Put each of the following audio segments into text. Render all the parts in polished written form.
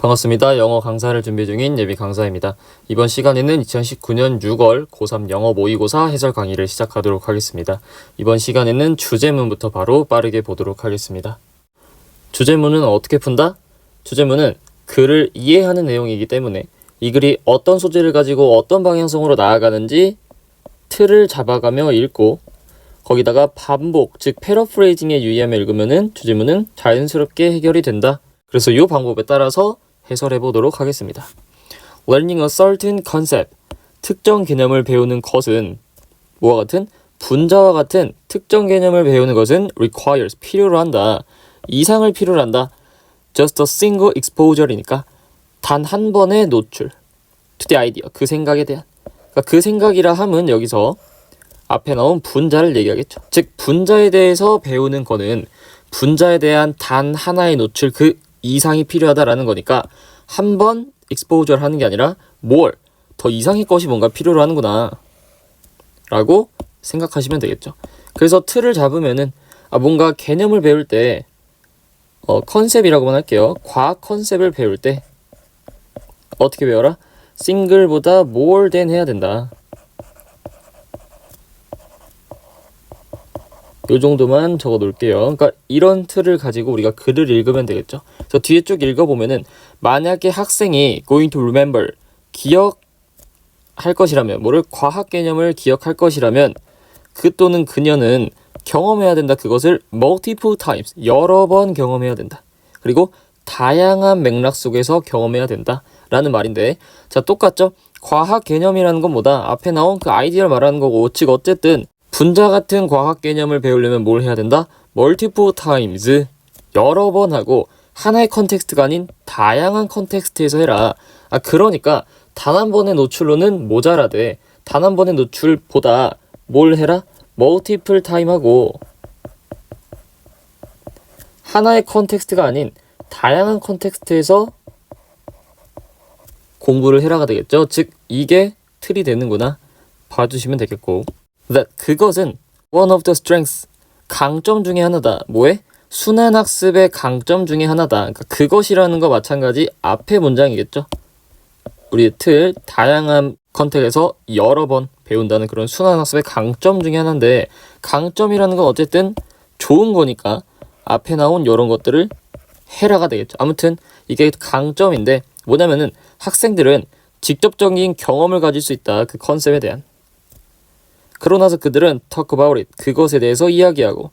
반갑습니다. 영어 강사를 준비 중인 예비 강사입니다. 이번 시간에는 2019년 6월 고3 영어 모의고사 해설 강의를 시작하도록 하겠습니다. 이번 시간에는 주제문부터 바로 빠르게 보도록 하겠습니다. 주제문은 어떻게 푼다? 주제문은 글을 이해하는 내용이기 때문에 이 글이 어떤 소재를 가지고 어떤 방향성으로 나아가는지 틀을 잡아가며 읽고 거기다가 반복, 즉 패러프레이징에 유의하며 읽으면 주제문은 자연스럽게 해결이 된다. 그래서 이 방법에 따라서 해설해 보도록 하겠습니다. Learning a certain concept, 특정 개념을 배우는 것은 뭐와 같은? 분자와 같은 특정 개념을 배우는 것은 requires, 필요로 한다. 이상을 필요로 한다. Just a single exposure이니까 단 한 번의 노출. To the idea, 그 생각에 대한. 그러니까 그 생각이라 함은 여기서 앞에 나온 분자를 얘기하겠죠. 즉 분자에 대해서 배우는 거는 분자에 대한 단 하나의 노출, 그 이상이 필요하다라는 거니까 한 번 exposure 하는 게 아니라 more, 더 이상의 것이 뭔가 필요로 하는구나 라고 생각하시면 되겠죠. 그래서 틀을 잡으면은 뭔가 개념을 배울 때 컨셉이라고만 할게요. 과학 컨셉을 배울 때 어떻게 배워라? single보다 more than 해야 된다. 요 정도만 적어 놓을게요. 그러니까 이런 틀을 가지고 우리가 글을 읽으면 되겠죠. 그래서 뒤에 쭉 읽어보면은 만약에 학생이 going to remember, 기억할 것이라면, 뭐를 과학 개념을 기억할 것이라면 그 또는 그녀는 경험해야 된다. 그것을 multiple times, 여러 번 경험해야 된다. 그리고 다양한 맥락 속에서 경험해야 된다 라는 말인데, 자 똑같죠? 과학 개념이라는 건 뭐다? 앞에 나온 그 아이디어를 말하는 거고, 즉 어쨌든 분자 같은 과학 개념을 배우려면 뭘 해야 된다? multiple times, 여러 번 하고 하나의 컨텍스트가 아닌 다양한 컨텍스트에서 해라. 그러니까 단 한 번의 노출로는 모자라되 단 한 번의 노출보다 뭘 해라? multiple time 하고 하나의 컨텍스트가 아닌 다양한 컨텍스트에서 공부를 해라가 되겠죠. 즉 이게 틀이 되는구나 봐주시면 되겠고, that, 그것은 one of the strengths, 강점 중에 하나다. 뭐에? 순환학습의 강점 중에 하나다. 그러니까 그것이라는 거 마찬가지 앞의 문장이겠죠. 우리 틀 다양한 컨텍스트에서 여러 번 배운다는 그런 순환학습의 강점 중에 하나인데, 강점이라는 건 어쨌든 좋은 거니까 앞에 나온 이런 것들을 해라가 되겠죠. 아무튼 이게 강점인데 뭐냐면은 학생들은 직접적인 경험을 가질 수 있다. 그 컨셉에 대한. 그러고 나서 그들은 talk about it, 그것에 대해서 이야기하고,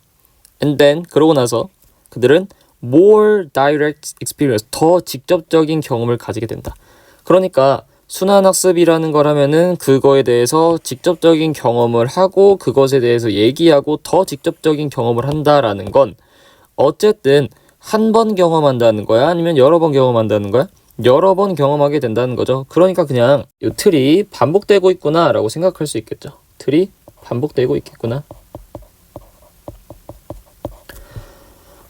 and then, 그러고 나서 그들은 more direct experience, 더 직접적인 경험을 가지게 된다. 그러니까 순환학습이라는 거라면은 그거에 대해서 직접적인 경험을 하고 그것에 대해서 얘기하고 더 직접적인 경험을 한다라는 건 어쨌든 한 번 경험한다는 거야? 아니면 여러 번 경험한다는 거야? 여러 번 경험하게 된다는 거죠. 그러니까 그냥 이 틀이 반복되고 있구나 라고 생각할 수 있겠죠. 틀이 반복되고 있겠구나.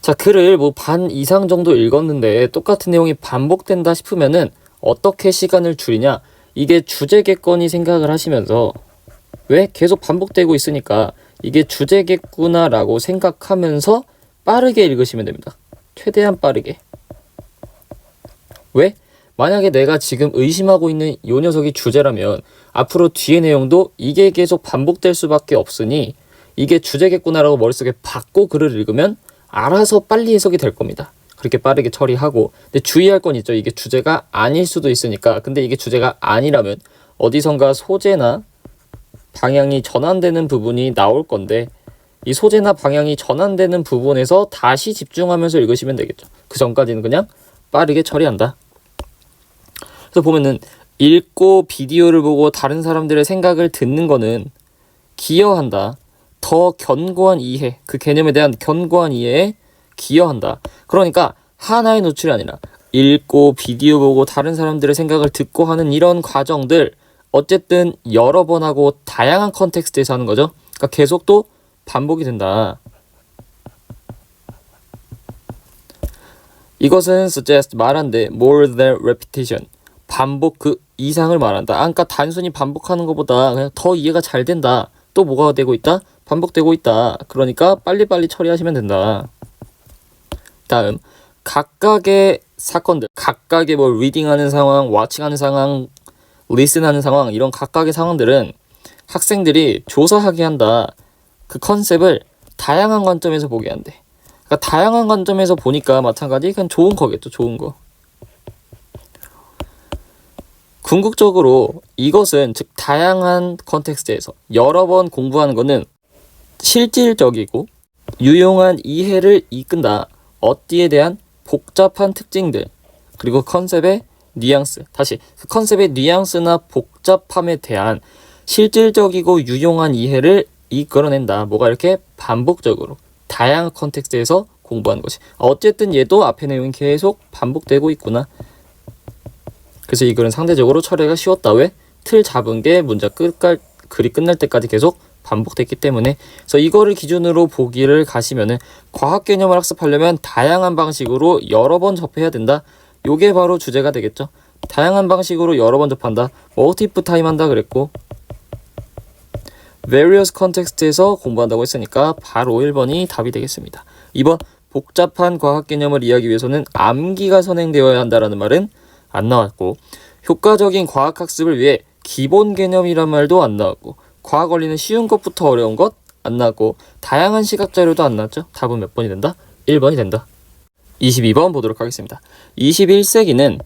자, 글을 뭐 반 이상 정도 읽었는데 똑같은 내용이 반복된다 싶으면은 어떻게 시간을 줄이냐? 이게 주제겠거니 생각을 하시면서, 왜? 계속 반복되고 있으니까 이게 주제겠구나 라고 생각하면서 빠르게 읽으시면 됩니다. 최대한 빠르게. 왜? 만약에 내가 지금 의심하고 있는 이 녀석이 주제라면 앞으로 뒤의 내용도 이게 계속 반복될 수밖에 없으니 이게 주제겠구나라고 머릿속에 받고 글을 읽으면 알아서 빨리 해석이 될 겁니다. 그렇게 빠르게 처리하고. 근데 주의할 건 있죠. 이게 주제가 아닐 수도 있으니까. 근데 이게 주제가 아니라면 어디선가 소재나 방향이 전환되는 부분이 나올 건데, 이 소재나 방향이 전환되는 부분에서 다시 집중하면서 읽으시면 되겠죠. 그 전까지는 그냥 빠르게 처리한다. 그래서 보면은 읽고 비디오를 보고 다른 사람들의 생각을 듣는 거는 기여한다. 더 견고한 이해, 그 개념에 대한 견고한 이해에 기여한다. 그러니까 하나의 노출이 아니라 읽고 비디오 보고 다른 사람들의 생각을 듣고 하는 이런 과정들 어쨌든 여러 번 하고 다양한 컨텍스트에서 하는 거죠. 그러니까 계속 또 반복이 된다. 이것은 suggest, 말한대, more than repetition, 반복 그 이상을 말한다. 그러니까 단순히 반복하는 것보다 그냥 더 이해가 잘 된다. 또 뭐가 되고 있다? 반복되고 있다. 그러니까 빨리빨리 처리하시면 된다. 다음, 각각의 사건들, 각각의 뭐 리딩하는 상황, 와칭하는 상황, 리슨하는 상황, 이런 각각의 상황들은 학생들이 조사하게 한다. 그 컨셉을 다양한 관점에서 보게 한대. 그러니까 다양한 관점에서 보니까 마찬가지 그냥 좋은 거겠죠. 좋은 거. 궁극적으로 이것은 즉 다양한 컨텍스트에서 여러 번 공부하는 것은 실질적이고 유용한 이해를 이끈다. 어디에 대한 복잡한 특징들 그리고 컨셉의 뉘앙스, 다시 그 컨셉의 뉘앙스나 복잡함에 대한 실질적이고 유용한 이해를 이끌어낸다. 뭐가 이렇게 반복적으로 다양한 컨텍스트에서 공부하는 것이. 어쨌든 얘도 앞의 내용이 계속 반복되고 있구나. 그래서 이 글은 상대적으로 처리가 쉬웠다. 왜? 틀 잡은 게 문제 글이 끝날 때까지 계속 반복됐기 때문에. 그래서 이거를 기준으로 보기를 가시면은 과학 개념을 학습하려면 다양한 방식으로 여러 번 접해야 된다. 요게 바로 주제가 되겠죠. 다양한 방식으로 여러 번 접한다. 멀티플 타임 한다 그랬고 various context에서 공부한다고 했으니까 바로 1번이 답이 되겠습니다. 2번 복잡한 과학 개념을 이해하기 위해서는 암기가 선행되어야 한다라는 말은 안 나왔고 효과적인 과학 학습을 위해 기본 개념이란 말도 안 나왔고 과학 원리는 쉬운 것부터 어려운 것 안 나왔고 다양한 시각 자료도 안 나왔죠. 답은 몇 번이 된다? 1번이 된다. 22번 보도록 하겠습니다. 21세기는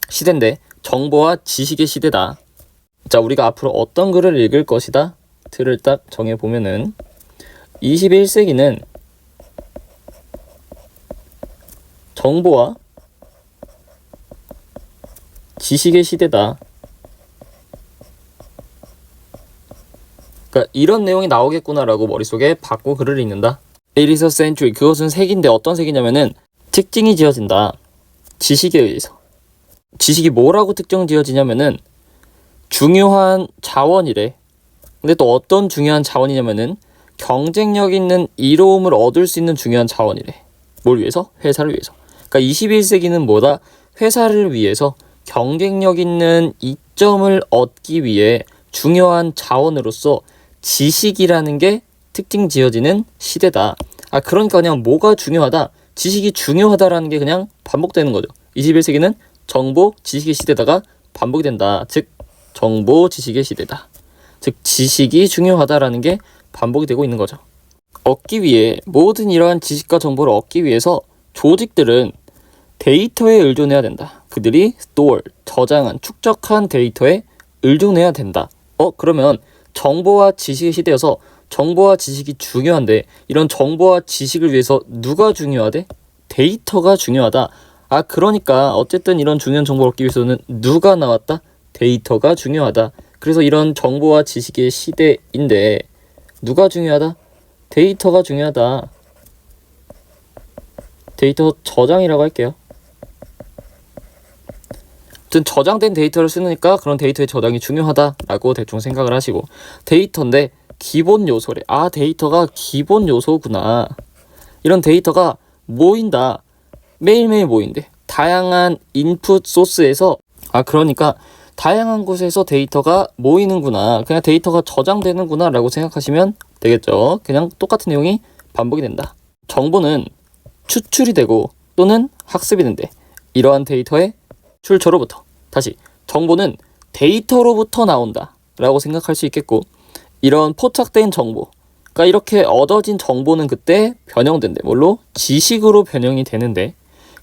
시대인데 정보와 지식의 시대다. 자, 우리가 앞으로 어떤 글을 읽을 것이다? 틀을 딱 정해보면은 21세기는 정보와 지식의 시대다. 그러니까 이런 내용이 나오겠구나라고 머릿속에 받고 글을 읽는다. It is a century. 그것은 세기인데 어떤 세기냐면은 특징이 지어진다. 지식에 의해서. 지식이 뭐라고 특정 지어지냐면은 중요한 자원이래. 근데 또 어떤 중요한 자원이냐면은 경쟁력 있는 이로움을 얻을 수 있는 중요한 자원이래. 뭘 위해서? 회사를 위해서. 그러니까 21세기는 뭐다? 회사를 위해서 경쟁력 있는 이점을 얻기 위해 중요한 자원으로서 지식이라는 게 특징 지어지는 시대다. 그러니까 그냥 뭐가 중요하다? 지식이 중요하다라는 게 그냥 반복되는 거죠. 21세기는 정보, 지식의 시대다가 반복이 된다. 즉 정보, 지식의 시대다. 즉 지식이 중요하다라는 게 반복이 되고 있는 거죠. 얻기 위해 모든 이러한 지식과 정보를 얻기 위해서 조직들은 데이터에 의존해야 된다. 그들이 store, 저장한, 축적한 데이터에 의존해야 된다. 그러면 정보와 지식의 시대여서 정보와 지식이 중요한데 이런 정보와 지식을 위해서 누가 중요하대? 데이터가 중요하다. 그러니까 어쨌든 이런 중요한 정보를 얻기 위해서는 누가 나왔다? 데이터가 중요하다. 그래서 이런 정보와 지식의 시대인데 누가 중요하다? 데이터가 중요하다. 데이터 저장이라고 할게요. 아무튼 저장된 데이터를 쓰니까 그런 데이터의 저장이 중요하다라고 대충 생각을 하시고 데이터인데 기본 요소래. 데이터가 기본 요소구나. 이런 데이터가 모인다. 매일매일 모인대. 다양한 인풋 소스에서 그러니까 다양한 곳에서 데이터가 모이는구나. 그냥 데이터가 저장되는구나 라고 생각하시면 되겠죠. 그냥 똑같은 내용이 반복이 된다. 정보는 추출이 되고 또는 학습이 되는데 이러한 데이터의 출처로부터 다시 정보는 데이터로부터 나온다 라고 생각할 수 있겠고 이런 포착된 정보 그러니까 이렇게 얻어진 정보는 그때 변형된대. 뭘로? 지식으로 변형이 되는데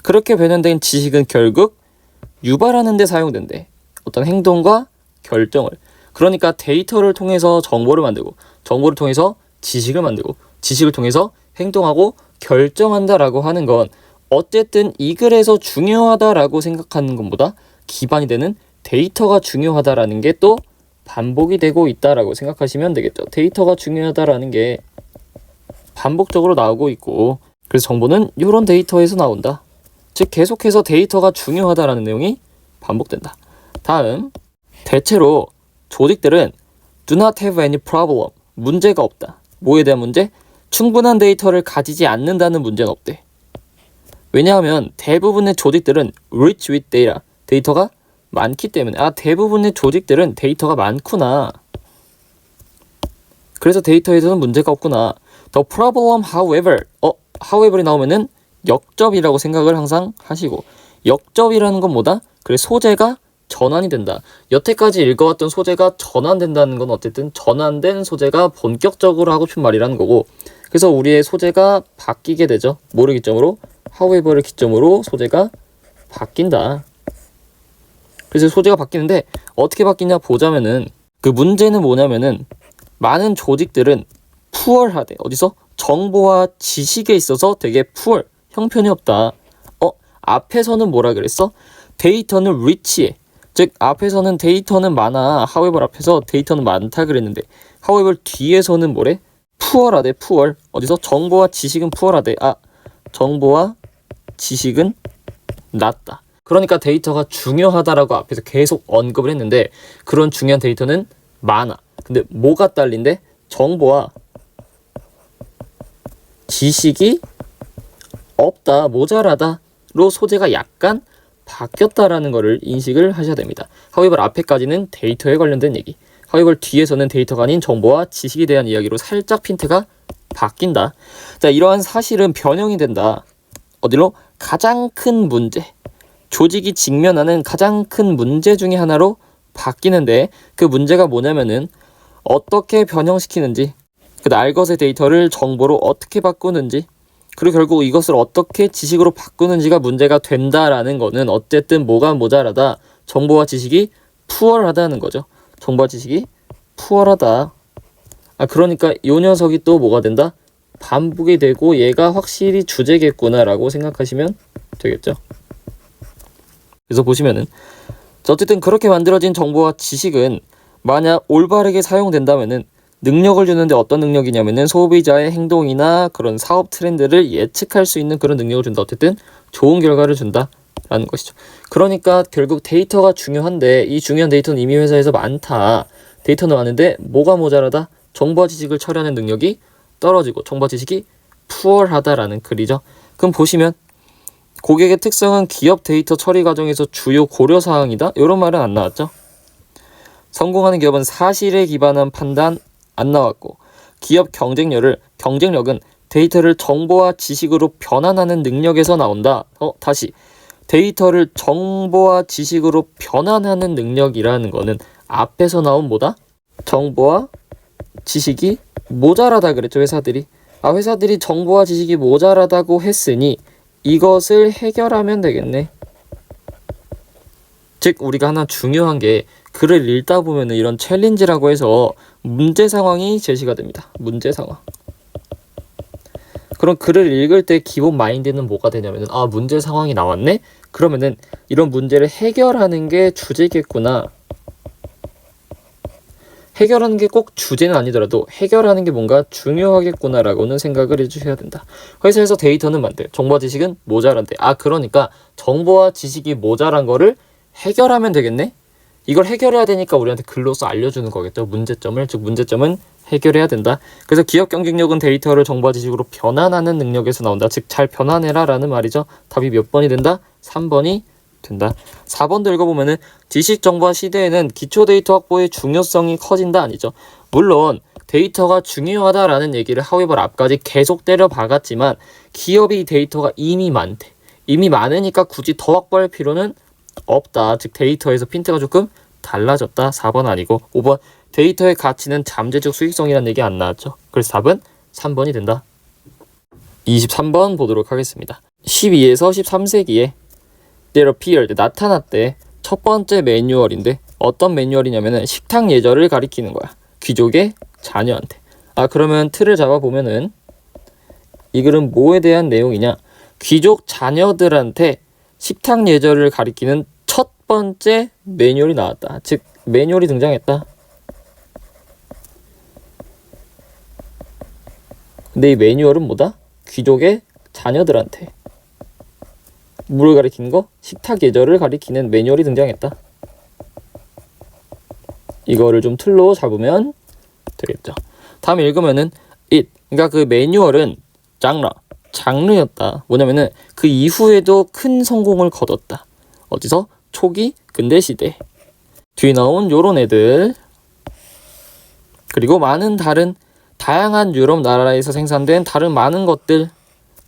그렇게 변형된 지식은 결국 유발하는 데 사용된대. 어떤 행동과 결정을. 그러니까 데이터를 통해서 정보를 만들고 정보를 통해서 지식을 만들고 지식을 통해서 행동하고 결정한다라고 하는 건 어쨌든 이 글에서 중요하다라고 생각하는 것보다 기반이 되는 데이터가 중요하다라는 게 또 반복이 되고 있다라고 생각하시면 되겠죠. 데이터가 중요하다라는 게 반복적으로 나오고 있고 그래서 정보는 이런 데이터에서 나온다. 즉 계속해서 데이터가 중요하다라는 내용이 반복된다. 다음, 대체로 조직들은 do not have any problem, 문제가 없다. 뭐에 대한 문제? 충분한 데이터를 가지지 않는다는 문제는 없대. 왜냐하면 대부분의 조직들은 rich with data, 데이터가 많기 때문에 대부분의 조직들은 데이터가 많구나. 그래서 데이터에서는 문제가 없구나. The problem, however, however이 나오면은 역접이라고 생각을 항상 하시고, 역접이라는 건 뭐다? 그래, 소재가 전환이 된다. 여태까지 읽어왔던 소재가 전환된다는 건 어쨌든 전환된 소재가 본격적으로 하고 싶은 말이라는 거고, 그래서 우리의 소재가 바뀌게 되죠. 뭐를 기점으로? however를 기점으로 소재가 바뀐다. 그래서 소재가 바뀌는데 어떻게 바뀌냐 보자면은, 그 문제는 뭐냐면은 많은 조직들은 푸얼하대. 어디서? 정보와 지식에 있어서 되게 푸얼, 형편이 없다. 앞에서는 뭐라 그랬어? 데이터는 리치해. 즉 앞에서는 데이터는 많아. however 앞에서 데이터는 많다 그랬는데 however 뒤에서는 뭐래? 푸얼하대. 푸얼. 어디서? 정보와 지식은 푸얼하대. 정보와 지식은 낮다. 그러니까 데이터가 중요하다라고 앞에서 계속 언급을 했는데, 그런 중요한 데이터는 많아. 근데 뭐가 딸린데? 정보와 지식이 없다, 모자라다로 소재가 약간 바뀌었다라는 것을 인식을 하셔야 됩니다. however 앞에까지는 데이터에 관련된 얘기, however 뒤에서는 데이터가 아닌 정보와 지식에 대한 이야기로 살짝 핀트가 바뀐다. 자, 이러한 사실은 변형이 된다. 어디로? 가장 큰 문제, 조직이 직면하는 가장 큰 문제 중에 하나로 바뀌는데, 그 문제가 뭐냐면은 어떻게 변형시키는지, 그 날 것의 데이터를 정보로 어떻게 바꾸는지, 그리고 결국 이것을 어떻게 지식으로 바꾸는지가 문제가 된다라는 거는 어쨌든 뭐가 모자라다? 정보와 지식이 푸얼하다는 거죠. 정보와 지식이 푸얼하다. 그러니까 이 녀석이 또 뭐가 된다? 반복이 되고 얘가 확실히 주제겠구나라고 생각하시면 되겠죠. 그래서 보시면은 어쨌든 그렇게 만들어진 정보와 지식은 만약 올바르게 사용된다면은 능력을 주는데, 어떤 능력이냐면은 소비자의 행동이나 그런 사업 트렌드를 예측할 수 있는 그런 능력을 준다. 어쨌든 좋은 결과를 준다라는 것이죠. 그러니까 결국 데이터가 중요한데 이 중요한 데이터는 이미 회사에서 많다. 데이터는 많은데 뭐가 모자라다? 정보와 지식을 처리하는 능력이 떨어지고 정보와 지식이 푸얼하다라는 글이죠. 그럼 보시면 고객의 특성은 기업 데이터 처리 과정에서 주요 고려사항이다. 이런 말은 안 나왔죠. 성공하는 기업은 사실에 기반한 판단 안 나왔고, 기업 경쟁력은 데이터를 정보와 지식으로 변환하는 능력에서 나온다. 다시 데이터를 정보와 지식으로 변환하는 능력이라는 거는 앞에서 나온 뭐다? 정보와 지식이 모자라다 그랬죠. 회사들이 정보와 지식이 모자라다고 했으니 이것을 해결하면 되겠네. 즉 우리가 하나 중요한 게, 글을 읽다 보면 이런 챌린지라고 해서 문제 상황이 제시가 됩니다. 문제 상황. 그럼 글을 읽을 때 기본 마인드는 뭐가 되냐면은, 문제 상황이 나왔네? 그러면은 이런 문제를 해결하는 게 주제겠구나. 해결하는 게 꼭 주제는 아니더라도 해결하는 게 뭔가 중요하겠구나라고는 생각을 해주셔야 된다. 회사에서 데이터는 많대. 정보와 지식은 모자란대. 그러니까 정보와 지식이 모자란 거를 해결하면 되겠네? 이걸 해결해야 되니까 우리한테 글로써 알려주는 거겠죠. 문제점을. 즉 문제점은 해결해야 된다. 그래서 기업 경쟁력은 데이터를 정보와 지식으로 변환하는 능력에서 나온다. 즉 잘 변환해라 라는 말이죠. 답이 몇 번이 된다? 3번이 된다. 4번도 읽어보면은 지식 정보화 시대에는 기초 데이터 확보의 중요성이 커진다 아니죠. 물론 데이터가 중요하다라는 얘기를 however 앞까지 계속 때려 박았지만 기업이 데이터가 이미 많대. 이미 많으니까 굳이 더 확보할 필요는 없다. 즉 데이터에서 핀트가 조금 달라졌다. 4번 아니고 5번. 데이터의 가치는 잠재적 수익성이라는 얘기 안 나왔죠. 그래서 답은 3번이 된다. 23번 보도록 하겠습니다. 12에서 13세기에 There appeared, 나타났대. 첫 번째 매뉴얼인데 어떤 매뉴얼이냐면은 식탁 예절을 가리키는 거야. 귀족의 자녀한테. 그러면 틀을 잡아보면은 이 글은 뭐에 대한 내용이냐? 귀족 자녀들한테 식탁 예절을 가리키는 첫 번째 매뉴얼이 나왔다. 즉 매뉴얼이 등장했다. 근데 이 매뉴얼은 뭐다? 귀족의 자녀들한테 뭐를 가리키는 거? 식탁 예절을 가리키는 매뉴얼이 등장했다. 이거를 좀 틀로 잡으면 되겠죠. 다음 읽으면은 it, 그러니까 그 매뉴얼은 장르였다. 뭐냐면은 그 이후에도 큰 성공을 거뒀다. 어디서? 초기 근대 시대. 뒤에 나온 요런 애들, 그리고 많은 다양한 유럽 나라에서 생산된 다른 많은 것들과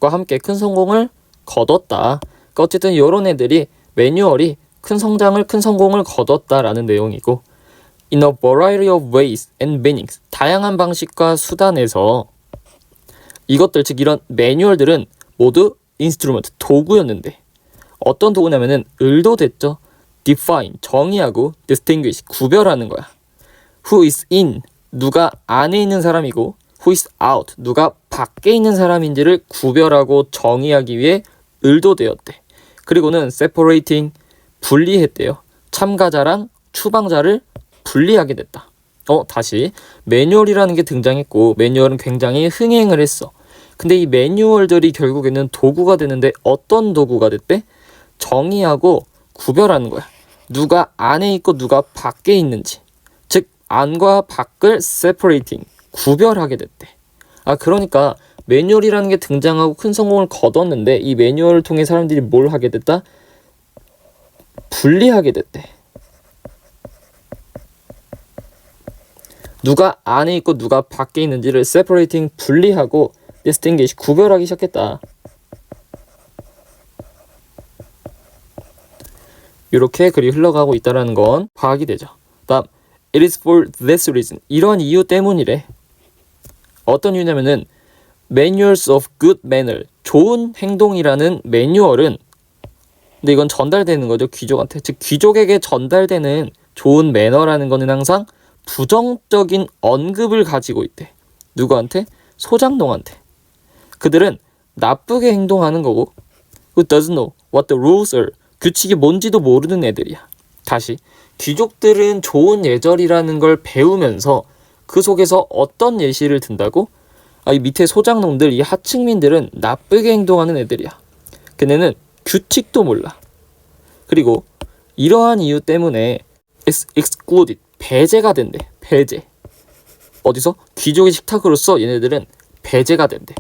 함께 큰 성공을 거뒀다. 그러니까 어쨌든 이런 애들이 매뉴얼이 큰 성장을 큰 성공을 거뒀다라는 내용이고 In a variety of ways and meanings 다양한 방식과 수단에서 이것들 즉 이런 매뉴얼들은 모두 인스트루먼트 도구였는데 어떤 도구냐면은 의도됐죠. define 정의하고 distinguish 구별하는 거야. Who is in 누가 안에 있는 사람이고 who is out 누가 밖에 있는 사람인지를 구별하고 정의하기 위해 의도되었대. 그리고는 separating 분리했대요. 참가자랑 추방자를 분리하게 됐다. 다시 매뉴얼이라는 게 등장했고 매뉴얼은 굉장히 흥행을 했어. 근데 이 매뉴얼들이 결국에는 도구가 되는데 어떤 도구가 됐대? 정의하고 구별하는 거야. 누가 안에 있고 누가 밖에 있는지. 즉 안과 밖을 separating 구별하게 됐대. 그러니까 매뉴얼이라는 게 등장하고 큰 성공을 거뒀는데 이 매뉴얼을 통해 사람들이 뭘 하게 됐다? 분리하게 됐대. 누가 안에 있고 누가 밖에 있는지를 separating 분리하고 distinguish 구별하기 시작했다. 이렇게 글이 흘러가고 있다는 건 파악이 되죠. 다음 It is for this reason 이런 이유 때문이래. 어떤 이유냐면은 Manuals of Good Manner 좋은 행동이라는 매뉴얼은 근데 이건 전달되는 거죠. 귀족한테. 즉 귀족에게 전달되는 좋은 매너라는 거는 항상 부정적인 언급을 가지고 있대. 누구한테? 소장농한테. 그들은 나쁘게 행동하는 거고 Who doesn't know what the rules are 규칙이 뭔지도 모르는 애들이야. 다시 귀족들은 좋은 예절이라는 걸 배우면서 그 속에서 어떤 예시를 든다고? 이 밑에 소장농들, 이 하층민들은 나쁘게 행동하는 애들이야. 걔네는 규칙도 몰라. 그리고 이러한 이유 때문에 excluded, 배제가 된대. 배제. 어디서? 귀족의 식탁으로서 얘네들은 배제가 된대.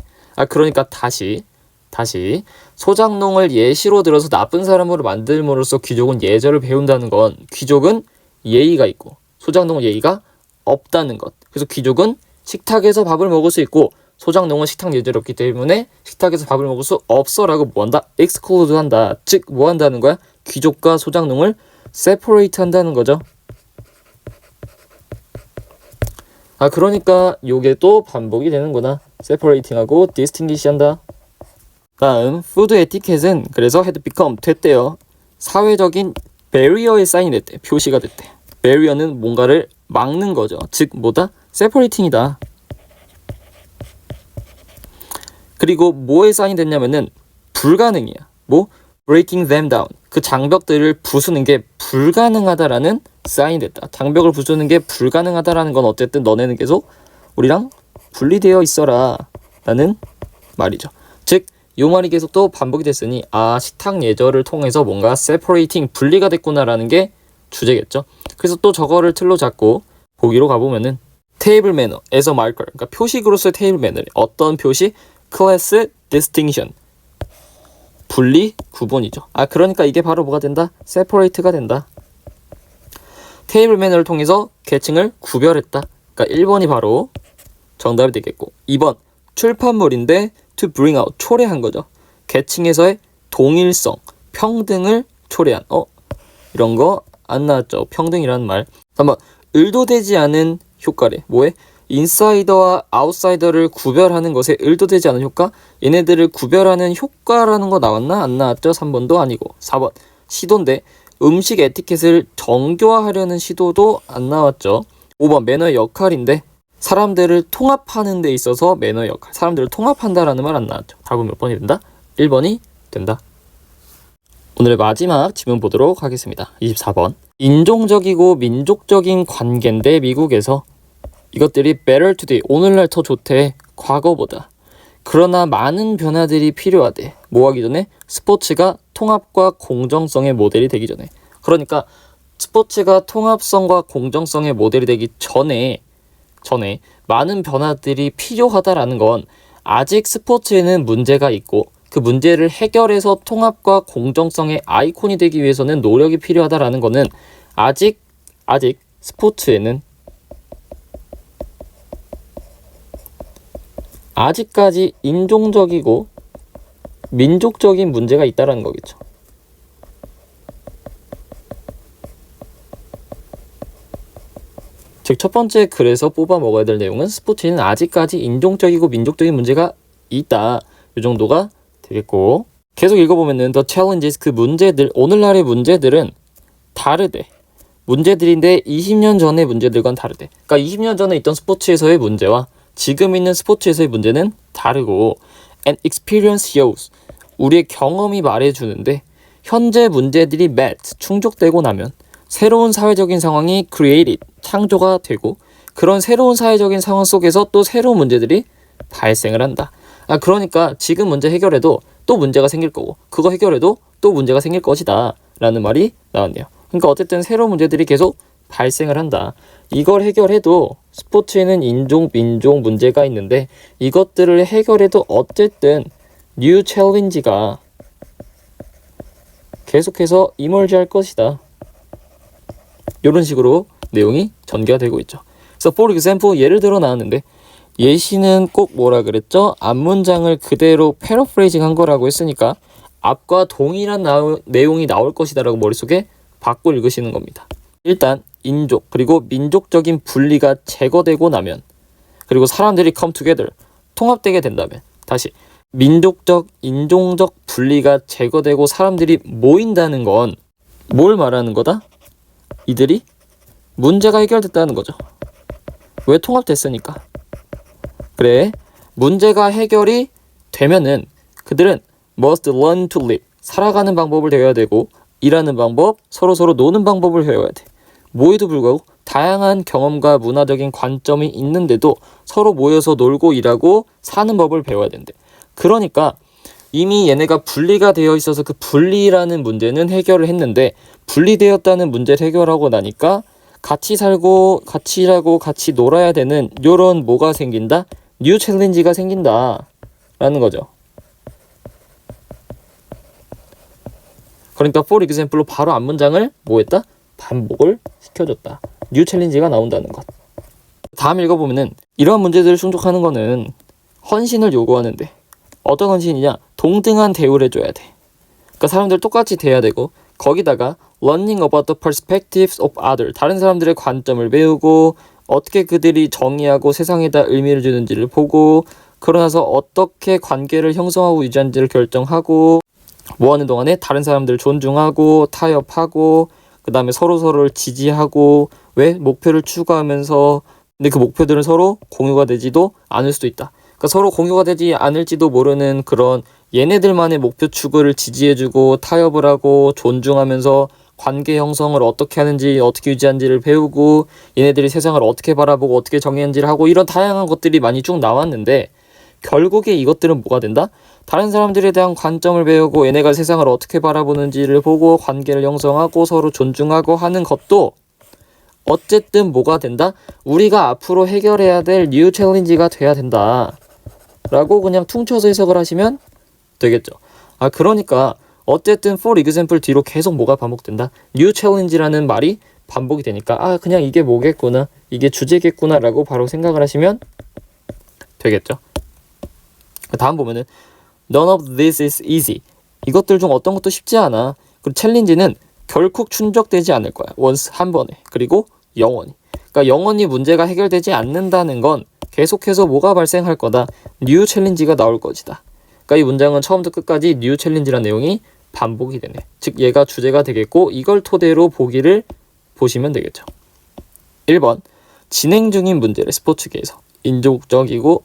그러니까 다시 소장농을 예시로 들어서 나쁜 사람으로 만들므로써 귀족은 예절을 배운다는 건 귀족은 예의가 있고 소장농은 예의가 없다는 것. 그래서 귀족은 식탁에서 밥을 먹을 수 있고 소장농은 식탁 예절이 없기 때문에 식탁에서 밥을 먹을 수 없어라고 뭐한다? exclude 한다. 즉 뭐 한다는 거야? 귀족과 소장농을 separate 한다는 거죠. 그러니까 요게 또 반복이 되는구나. separating하고 distinguish 한다. 다음 푸드 에티켓은 그래서 had become 됐대요. 사회적인 barrier에 사인됐대. 표시가 됐대. barrier는 뭔가를 막는 거죠. 즉 뭐다? separating이다. 그리고 뭐에 사인됐냐면은 불가능이야. 뭐? breaking them down. 그 장벽들을 부수는 게 불가능하다라는 사인됐다. 장벽을 부수는 게 불가능하다라는 건 어쨌든 너네는 계속 우리랑 분리되어 있어라 라는 말이죠. 즉 요 말이 계속 또 반복이 됐으니 식탁 예절을 통해서 뭔가 separating 분리가 됐구나라는 게 주제겠죠. 그래서 또 저거를 틀로 잡고 보기로 가보면은 table manner as a marker 그러니까 표식으로서의 table manner 어떤 표시? class distinction 분리 구분이죠. 그러니까 이게 바로 뭐가 된다? separate가 된다. 테이블 매너를 통해서 계층을 구별했다. 그러니까 1번이 바로 정답이 되겠고 2번 출판물인데 to bring out 초래한 거죠. 계층에서의 동일성, 평등을 초래한 이런 거 안 나왔죠. 평등이라는 말. 3번 의도되지 않은 효과래. 뭐에? 인사이더와 아웃사이더를 구별하는 것에 의도되지 않은 효과? 얘네들을 구별하는 효과라는 거 나왔나? 안 나왔죠? 3번도 아니고 4번 시도인데 음식 에티켓을 정교화하려는 시도도 안 나왔죠. 5번 매너의 역할인데 사람들을 통합하는 데 있어서 매너의 역할 사람들을 통합한다라는 말 안 나왔죠. 답은 몇 번이 된다? 1번이 된다. 오늘의 마지막 질문 보도록 하겠습니다. 24번 인종적이고 민족적인 관계인데 미국에서 이것들이 better today 오늘날 더 좋대 과거보다. 그러나 많은 변화들이 필요하대. 뭐 하기 전에? 스포츠가 통합과 공정성의 모델이 되기 전에. 그러니까 스포츠가 통합성과 공정성의 모델이 되기 전에 많은 변화들이 필요하다라는 건 아직 스포츠에는 문제가 있고 그 문제를 해결해서 통합과 공정성의 아이콘이 되기 위해서는 노력이 필요하다라는 거는 아직 스포츠에는 아직까지 인종적이고 민족적인 문제가 있다라는 거겠죠. 즉 첫 번째 글에서 뽑아 먹어야 될 내용은 스포츠에는 아직까지 인종적이고 민족적인 문제가 있다. 이 정도가 되겠고, 계속 읽어보면은 the challenges, 그 문제들, 오늘날의 문제들은 다르대. 문제들인데 20년 전의 문제들과는 다르대. 그러니까 20년 전에 있던 스포츠에서의 문제와 지금 있는 스포츠에서의 문제는 다르고, and experience shows, 우리의 경험이 말해주는데 현재 문제들이 met, 충족되고 나면 새로운 사회적인 상황이 created, 창조가 되고, 그런 새로운 사회적인 상황 속에서 또 새로운 문제들이 발생을 한다. 그러니까 지금 문제 해결해도 또 문제가 생길 거고, 그거 해결해도 또 문제가 생길 것이다 라는 말이 나왔네요. 그러니까 어쨌든 새로운 문제들이 계속 발생을 한다. 이걸 해결해도 스포츠에는 인종, 민족 문제가 있는데 이것들을 해결해도 어쨌든 new challenge가 계속해서 emerge 할 것이다. 이런 식으로 내용이 전개가 되고 있죠. 그래서 for example, 예를 들어 나왔는데, 예시는 꼭 뭐라 그랬죠? 앞문장을 그대로 패러프레이징 한 거라고 했으니까 앞과 동일한 내용이 나올 것이다 라고 머릿속에 받고 읽으시는 겁니다. 일단 인종 그리고 민족적인 분리가 제거되고 나면, 그리고 사람들이 come together, 통합되게 된다면, 다시 민족적, 인종적 분리가 제거되고 사람들이 모인다는 건 뭘 말하는 거다? 이들이 문제가 해결됐다는 거죠. 왜? 통합됐으니까. 그래, 문제가 해결이 되면은 그들은 must learn to live, 살아가는 방법을 배워야 되고, 일하는 방법, 서로서로 노는 방법을 배워야 돼. 모에도 불구하고 다양한 경험과 문화적인 관점이 있는데도 서로 모여서 놀고 일하고 사는 법을 배워야 된대. 그러니까 이미 얘네가 분리가 되어 있어서 그 분리라는 문제는 해결을 했는데, 분리되었다는 문제를 해결하고 나니까 같이 살고 같이 일하고 같이 놀아야 되는 요런 뭐가 생긴다? 뉴 챌린지가 생긴다 라는 거죠. 그러니까 for example로 바로 앞문장을 뭐 했다? 반복을 시켜줬다. 뉴 챌린지가 나온다는 것. 다음 읽어보면은 이러한 문제들을 충족하는 거는 헌신을 요구하는데, 어떤 헌신이냐? 동등한 대우를 해줘야 돼. 그러니까 사람들 똑같이 대해야 되고, 거기다가 learning about the perspectives of others, 다른 사람들의 관점을 배우고 어떻게 그들이 정의하고 세상에다 의미를 주는지를 보고, 그러나서 어떻게 관계를 형성하고 유지하는지를 결정하고, 뭐 하는 동안에 다른 사람들을 존중하고 타협하고, 그 다음에 서로서로를 지지하고, 왜? 목표를 추구하면서. 근데 그 목표들은 서로 공유가 되지도 않을 수도 있다. 그러니까 서로 공유가 되지 않을지도 모르는 그런 얘네들만의 목표 추구를 지지해주고 타협을 하고 존중하면서 관계 형성을 어떻게 하는지, 어떻게 유지하는지를 배우고, 얘네들이 세상을 어떻게 바라보고 어떻게 정의하는지를 하고, 이런 다양한 것들이 많이 쭉 나왔는데, 결국에 이것들은 뭐가 된다? 다른 사람들에 대한 관점을 배우고 얘네가 세상을 어떻게 바라보는지를 보고 관계를 형성하고 서로 존중하고 하는 것도 어쨌든 뭐가 된다? 우리가 앞으로 해결해야 될 뉴 챌린지가 돼야 된다 라고 그냥 퉁쳐서 해석을 하시면 되겠죠. 그러니까 어쨌든 for example 뒤로 계속 뭐가 반복된다? 뉴 챌린지라는 말이 반복이 되니까 그냥 이게 뭐겠구나, 이게 주제겠구나 라고 바로 생각을 하시면 되겠죠. 다음 보면은 None of this is easy. 이것들 중 어떤 것도 쉽지 않아. 그리고 챌린지는 결코 충족되지 않을 거야. once, 한 번에. 그리고 영원히. 그러니까 영원히 문제가 해결되지 않는다는 건 계속해서 뭐가 발생할 거다? 뉴 챌린지가 나올 것이다. 그러니까 이 문장은 처음부터 끝까지 뉴 챌린지라는 내용이 반복이 되네. 즉 얘가 주제가 되겠고, 이걸 토대로 보기를 보시면 되겠죠. 1번, 진행 중인 문제를 스포츠계에서 인종적이고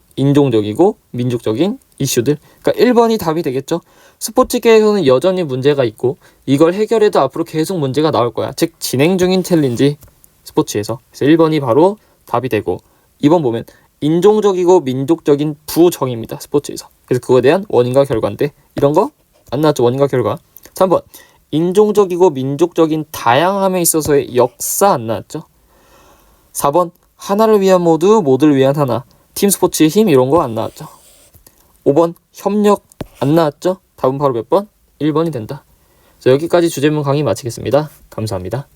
민족적인 이슈들. 그러니까 1번이 답이 되겠죠. 스포츠계에서는 여전히 문제가 있고 이걸 해결해도 앞으로 계속 문제가 나올 거야. 즉 진행 중인 챌린지 스포츠에서. 그래서 1번이 바로 답이 되고, 2번 보면 인종적이고 민족적인 부정입니다. 스포츠에서. 그래서 그거에 대한 원인과 결과인데 이런 거 안 나왔죠. 원인과 결과. 3번 인종적이고 민족적인 다양함에 있어서의 역사 안 나왔죠. 4번 하나를 위한 모두를 위한 하나, 팀 스포츠의 힘, 이런 거 안 나왔죠. 5번 협력 안 나왔죠. 답은 바로 몇 번? 1번이 된다. 여기까지 주제문 강의 마치겠습니다. 감사합니다.